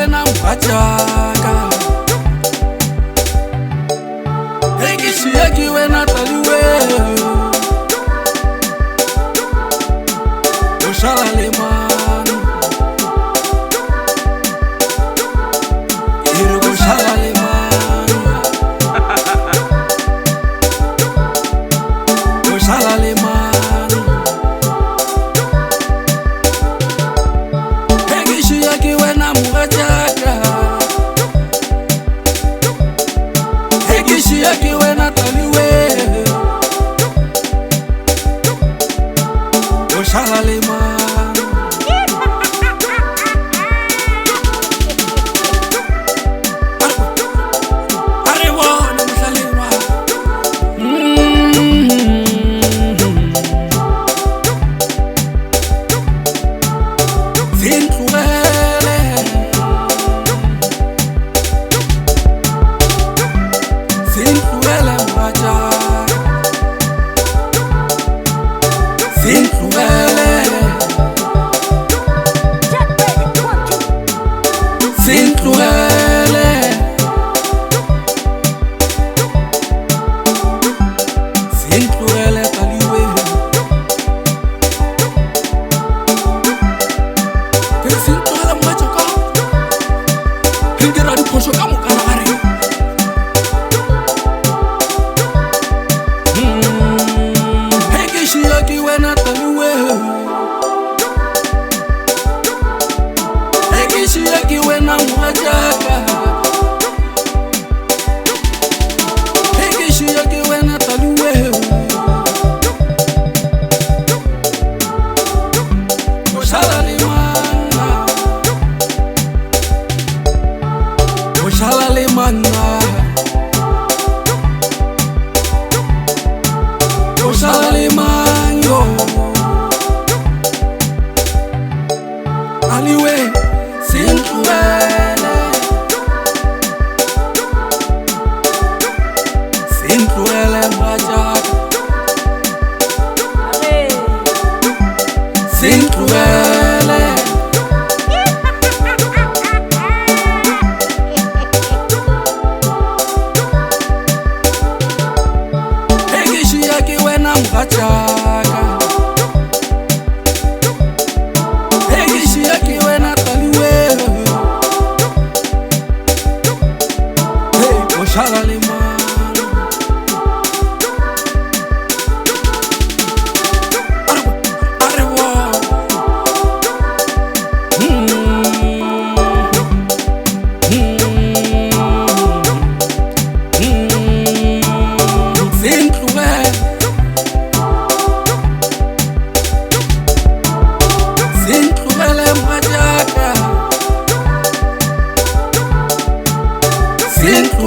wena mpachaka Ekishiyeki wena taliwe Mohlalerwa Mohlalerwa Mohlalerwa Ekishiyeki wena mpachaka Ekishiyeki wena taliwe Mohlalerwa Sentlogele taliwe Sentlogele mwachaka Hindira diphoso ka mokaragare Ekishiyeki wena taliwe Ekishiyeki wena mwachaka Ekishiyeki wena taliwe Mohlalerwa Mohlalerwa Mohlalerwa yo Aliwe Sentlogele Sentlogele mwachaka Sentlogele Ekishiyeki wena mpachaka Ekishiyeki wena taliwe Mohlalerwa Sentlogele mwachaka Sentlogele